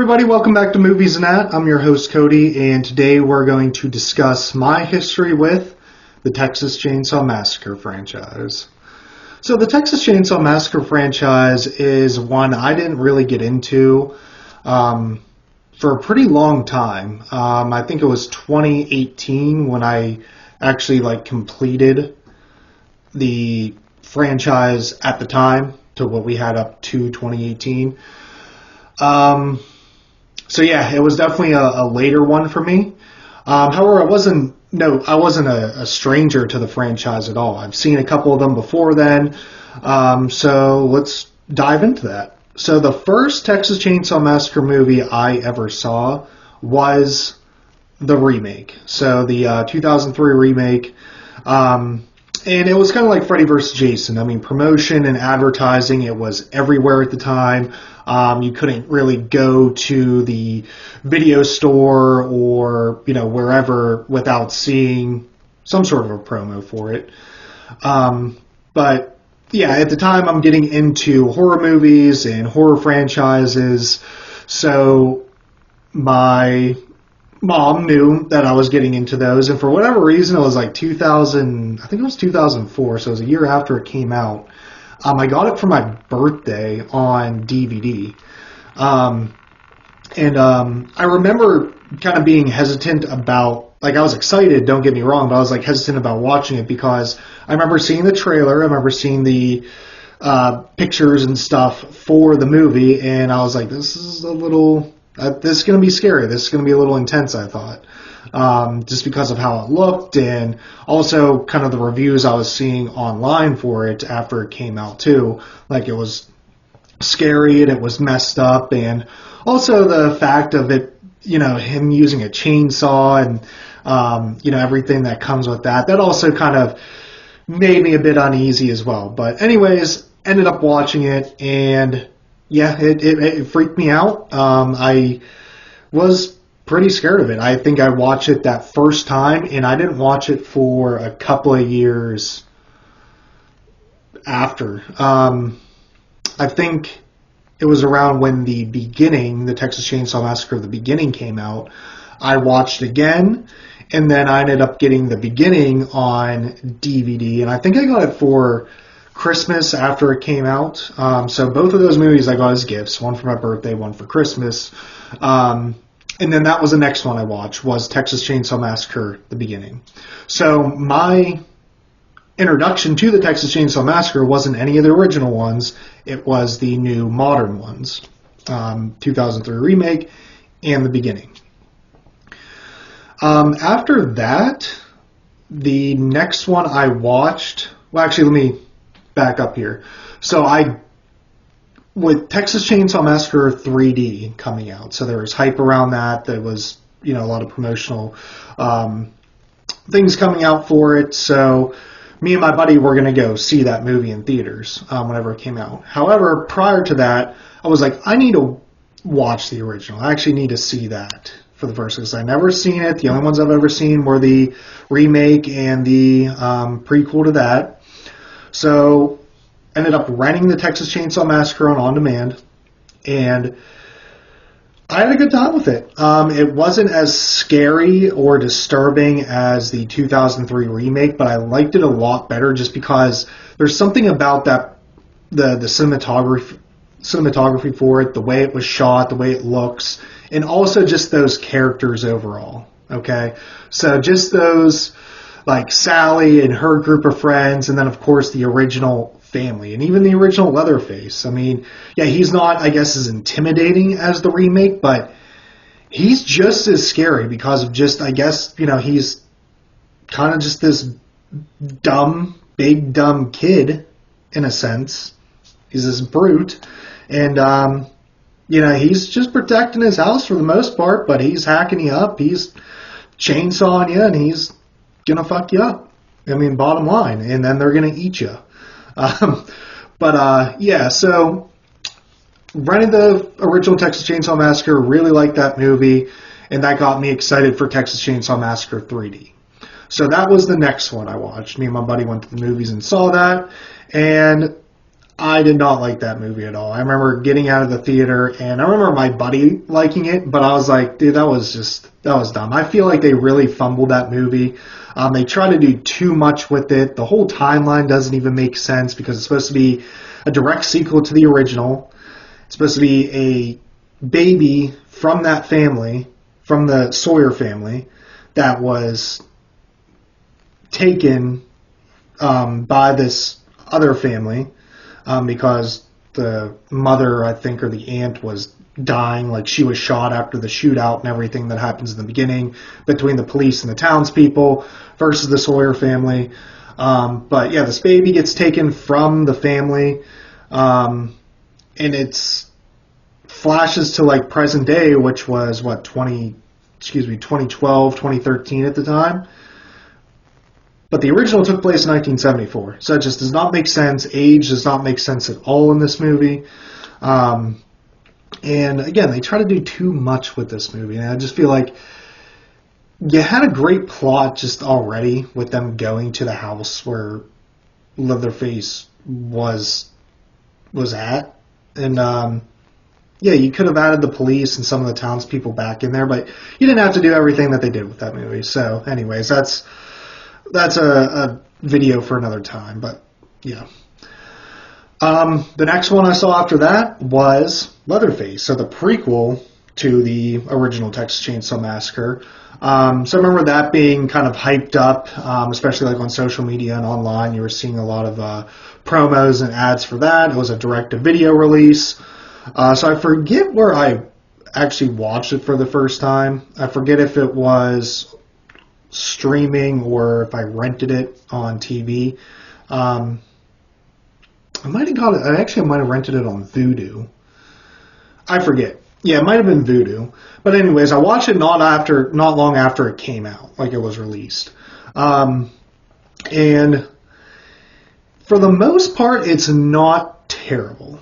everybody, welcome back to Movies and That. I'm your host Cody, and today we're going to discuss my history with the Texas Chainsaw Massacre franchise. So the Texas Chainsaw Massacre franchise is one I didn't really get into for a pretty long time. I think it was 2018 when I actually completed the franchise at the time to what we had up to 2018. So yeah, it was definitely a later one for me. However, I wasn't a stranger to the franchise at all. I've seen a couple of them before then. So let's dive into that. So the first Texas Chainsaw Massacre movie I ever saw was the remake. So the 2003 remake. And it was kind of like Freddy vs. Jason. I mean, promotion and advertising, it was everywhere at the time. You couldn't really go to the video store or, wherever without seeing some sort of a promo for it. But yeah, at the time I'm getting into horror movies and horror franchises. So my mom knew that I was getting into those. And for whatever reason, it was like 2000, I think it was 2004. So it was a year after it came out. I got it for my birthday on DVD. I remember kind of being hesitant about, I was excited, don't get me wrong, but I was hesitant about watching it because I remember seeing the trailer, I remember seeing the pictures and stuff for the movie, and I was like, this is a little, this is going to be scary, this is going to be a little intense, I thought. Just because of how it looked and also kind of the reviews I was seeing online for it after it came out too. It was scary and it was messed up, and also the fact of it, him using a chainsaw and, everything that comes with that. That also kind of made me a bit uneasy as well. But anyways, ended up watching it, and yeah, it freaked me out. I was pretty scared of it. I think I watched it that first time, and I didn't watch it for a couple of years after. I think it was around when the Texas Chainsaw Massacre, the beginning came out. I watched again, and then I ended up getting the beginning on DVD, and I think I got it for Christmas after it came out. So both of those movies I got as gifts, one for my birthday, one for Christmas. And then that was the next one I watched, was Texas Chainsaw Massacre, the beginning. So my introduction to the Texas Chainsaw Massacre wasn't any of the original ones. It was the new modern ones, 2003 remake and the beginning. After that, the next one I watched, well, actually, let me back up here. So with Texas Chainsaw Massacre 3D coming out, so there was hype around that. There was, a lot of promotional things coming out for it. So me and my buddy were going to go see that movie in theaters whenever it came out. However, prior to that, I was like, I need to watch the original. I actually need to see that for the first, because I've never seen it. The only ones I've ever seen were the remake and the prequel to that. So ended up renting the Texas Chainsaw Massacre on demand, and I had a good time with it. It wasn't as scary or disturbing as the 2003 remake, but I liked it a lot better just because there's something about that, the cinematography for it, the way it was shot, the way it looks, and also just those characters overall. Okay, so just those, Sally and her group of friends, and then of course the original family, and even the original Leatherface. I mean, yeah, he's not, I guess, as intimidating as the remake, but he's just as scary because of just, I guess, he's kind of just this big dumb kid, in a sense. He's this brute, and, he's just protecting his house for the most part, but he's hacking you up, he's chainsawing you, and he's gonna fuck you up. I mean, bottom line, and then they're gonna eat you. So rented the original Texas Chainsaw Massacre, really liked that movie, and that got me excited for Texas Chainsaw Massacre 3D. So that was the next one I watched. Me and my buddy went to the movies and saw that, and I did not like that movie at all. I remember getting out of the theater, and I remember my buddy liking it, but I was like, dude, that was dumb. I feel like they really fumbled that movie. They try to do too much with it. The whole timeline doesn't even make sense because it's supposed to be a direct sequel to the original. It's supposed to be a baby from that family, from the Sawyer family, that was taken by this other family because the mother, I think, or the aunt was dying. Like, she was shot after the shootout and everything that happens in the beginning between the police and the townspeople versus the Sawyer family. But yeah, this baby gets taken from the family, and it's flashes to like present day, which was what 2012, 2013 at the time. But the original took place in 1974, so it just does not make sense. Age does not make sense at all in this movie. And again, they try to do too much with this movie, and I just feel like you had a great plot just already with them going to the house where Leatherface was at, and yeah, you could have added the police and some of the townspeople back in there, but you didn't have to do everything that they did with that movie. So, anyways, that's a video for another time, but yeah. The next one I saw after that was Leatherface, so the prequel to the original Texas Chainsaw Massacre. So I remember that being kind of hyped up, especially like on social media and online. You were seeing a lot of promos and ads for that. It was a direct-to-video release. So I forget where I actually watched it for the first time. I forget if it was streaming or if I rented it on TV. I might have got it. I might have rented it on Vudu. I forget. Yeah, it might have been Vudu. But anyways, I watched it not long after it came out, like it was released. And for the most part, it's not terrible.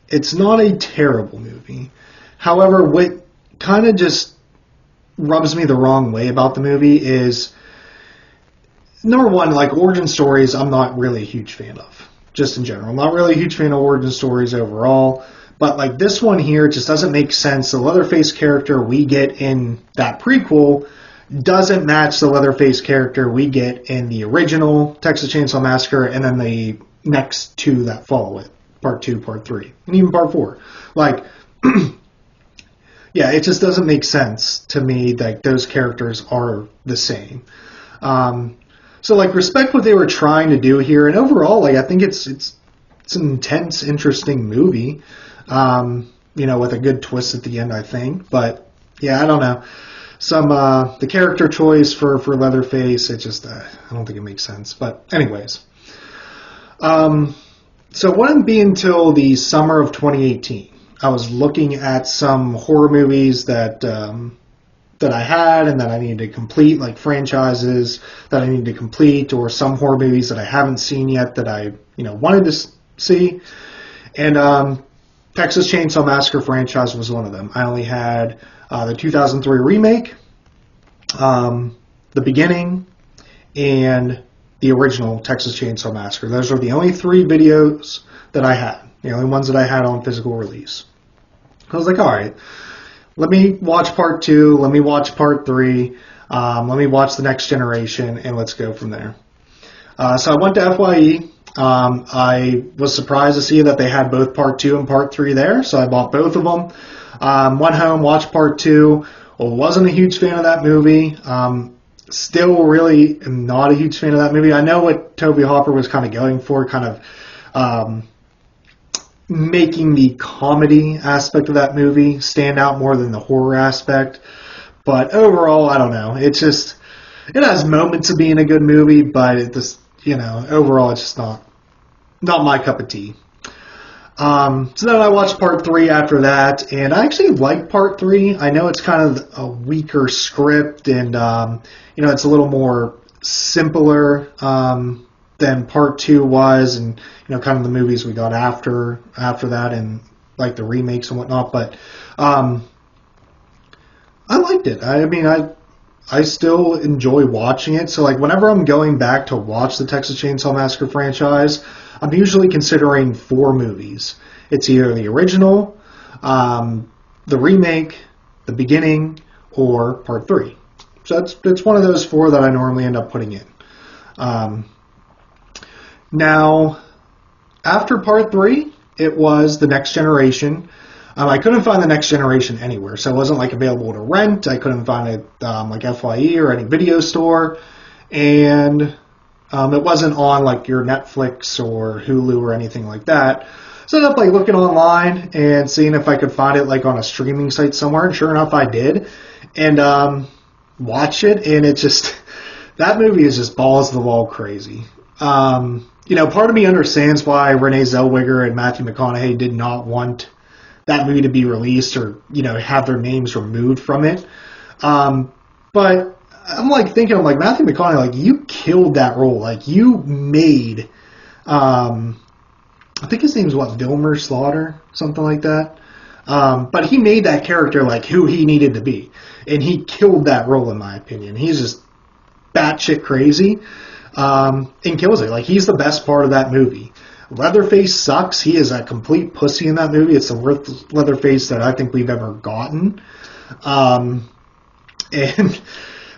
It's not a terrible movie. However, what kind of just rubs me the wrong way about the movie is, number one, like origin stories, I'm not really a huge fan of. Just in general. I'm not really a huge fan of origin stories overall. But like this one here, it just doesn't make sense. The Leatherface character we get in that prequel doesn't match the Leatherface character we get in the original Texas Chainsaw Massacre and then the next two that follow it. Part 2, Part 3, and even Part 4. Like, yeah, it just doesn't make sense to me that those characters are the same. So, like, respect what they were trying to do here, and overall, like, I think it's an intense, interesting movie, with a good twist at the end, I think. But, yeah, I don't know. The character choice for Leatherface, it just, I don't think it makes sense. But, anyways. So it wouldn't be until the summer of 2018. I was looking at some horror movies that I had and that I needed to complete, like franchises that I needed to complete, or some horror movies that I haven't seen yet that I wanted to see. And Texas Chainsaw Massacre franchise was one of them. I only had the 2003 remake, the beginning, and the original Texas Chainsaw Massacre. Those are the only 3 videos that I had. The only ones that I had on physical release. I was like, all right, let me watch Part 2, let me watch Part 3, let me watch The Next Generation, and let's go from there. So I went to FYE. I was surprised to see that they had both Part 2 and Part 3 there, so I bought both of them. Went home, watched Part 2. Wasn't a huge fan of that movie. Still really am not a huge fan of that movie. I know what Toby Hopper was kind of going for, kind of making the comedy aspect of that movie stand out more than the horror aspect. But overall, I don't know. It has moments of being a good movie, but overall, it's just not my cup of tea. So then I watched Part 3 after that, and I actually liked Part 3. I know it's kind of a weaker script, and it's a little more simpler than Part 2 was, and kind of the movies we got after that, and like the remakes and whatnot. But I liked it. I mean, I still enjoy watching it. So like whenever I'm going back to watch the Texas Chainsaw Massacre franchise, I'm usually considering 4 movies. It's either the original, the remake, the beginning, or part 3. So it's one of those 4 that I normally end up putting in. Now, after part 3, it was The Next Generation. I couldn't find The Next Generation anywhere, so it wasn't like available to rent. I couldn't find it like FYE or any video store, and it wasn't on like your Netflix or Hulu or anything like that. So I ended up like looking online and seeing if I could find it like on a streaming site somewhere, and sure enough, I did, and watched it, and it just that movie is just balls to the wall crazy. Part of me understands why Renee Zellweger and Matthew McConaughey did not want that movie to be released or, have their names removed from it. But I'm like thinking, Matthew McConaughey, like, you killed that role. Like, you made, I think his name's Vilmer Slaughter, something like that. But he made that character like who he needed to be. And he killed that role, in my opinion. He's just batshit crazy. And kills it. Like, he's the best part of that movie. Leatherface sucks. He is a complete pussy in that movie. It's the worst Leatherface that I think we've ever gotten. And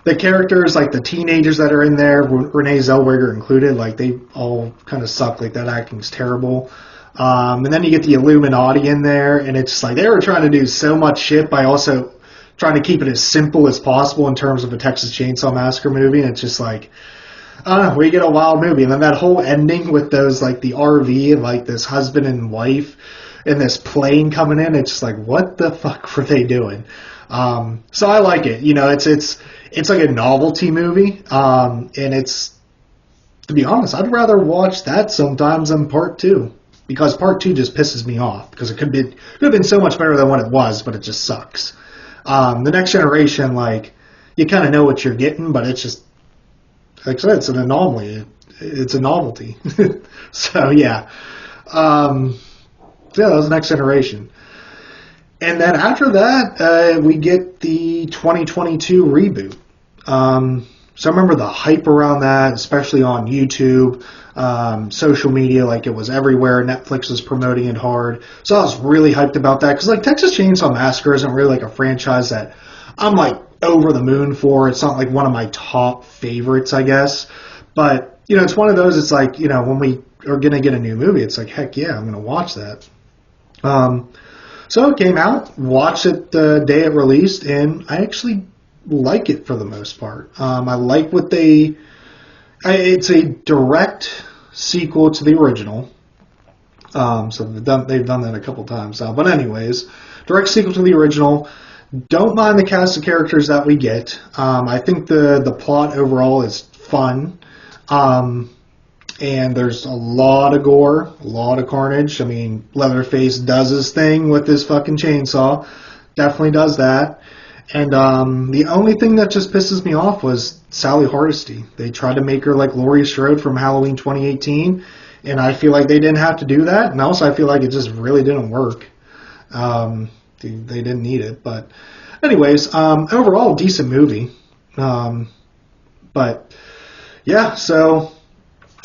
the characters, like the teenagers that are in there, Renee Zellweger included, like, they all kind of suck. Like, that acting's terrible. And then you get the Illuminati in there, and it's just like they were trying to do so much shit by also trying to keep it as simple as possible in terms of a Texas Chainsaw Massacre movie. And it's just like, I don't know, we get a wild movie. And then that whole ending with those, like, the RV and, like, this husband and wife and this plane coming in, it's just like, what the fuck were they doing? So I like it. It's like a novelty movie. And it's, to be honest, I'd rather watch that sometimes than part 2. Because part 2 just pisses me off. Because it could have been so much better than what it was, but it just sucks. The Next Generation, like, you kind of know what you're getting, but it's just, like I said, it's an anomaly. It's a novelty. So, yeah. That was Next Generation. And then after that, we get the 2022 reboot. So I remember the hype around that, especially on YouTube, social media, like it was everywhere. Netflix was promoting it hard. So I was really hyped about that. Because, like, Texas Chainsaw Massacre isn't really like a franchise that I'm, like, over the moon for. It's not like one of my top favorites, I guess. But, it's one of those, it's like, when we are going to get a new movie, it's like, heck yeah, I'm going to watch that. So it came out, watched it the day it released, and I actually like it for the most part. I like what it's a direct sequel to the original. So they've done that a couple times now. But anyways, direct sequel to the original. Don't mind the cast of characters that we get. I think the plot overall is fun. And there's a lot of gore, a lot of carnage. I mean, Leatherface does his thing with his fucking chainsaw. Definitely does that. And the only thing that just pisses me off was Sally Hardesty. They tried to make her like Laurie Strode from Halloween 2018. And I feel like they didn't have to do that. And also I feel like it just really didn't work. They didn't need it, but anyways, overall decent movie. But yeah, so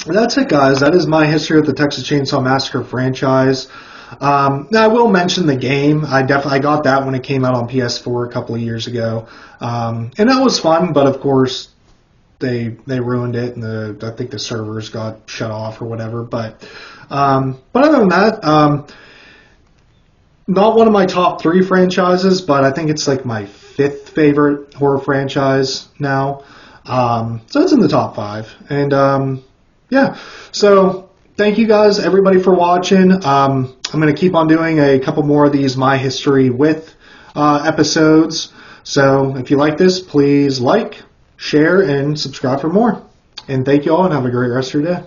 that's it, guys. That is my history of the Texas Chainsaw Massacre franchise. Now I will mention the game. I got that when it came out on PS4 a couple of years ago, and that was fun. But of course, they ruined it, and I think the servers got shut off or whatever. But other than that. Not one of my top 3 franchises, but I think it's like my 5th favorite horror franchise now. So it's in the top 5. And yeah, so thank you guys, everybody, for watching. I'm going to keep on doing a couple more of these My History With episodes. So if you like this, please like, share, and subscribe for more. And thank you all, and have a great rest of your day.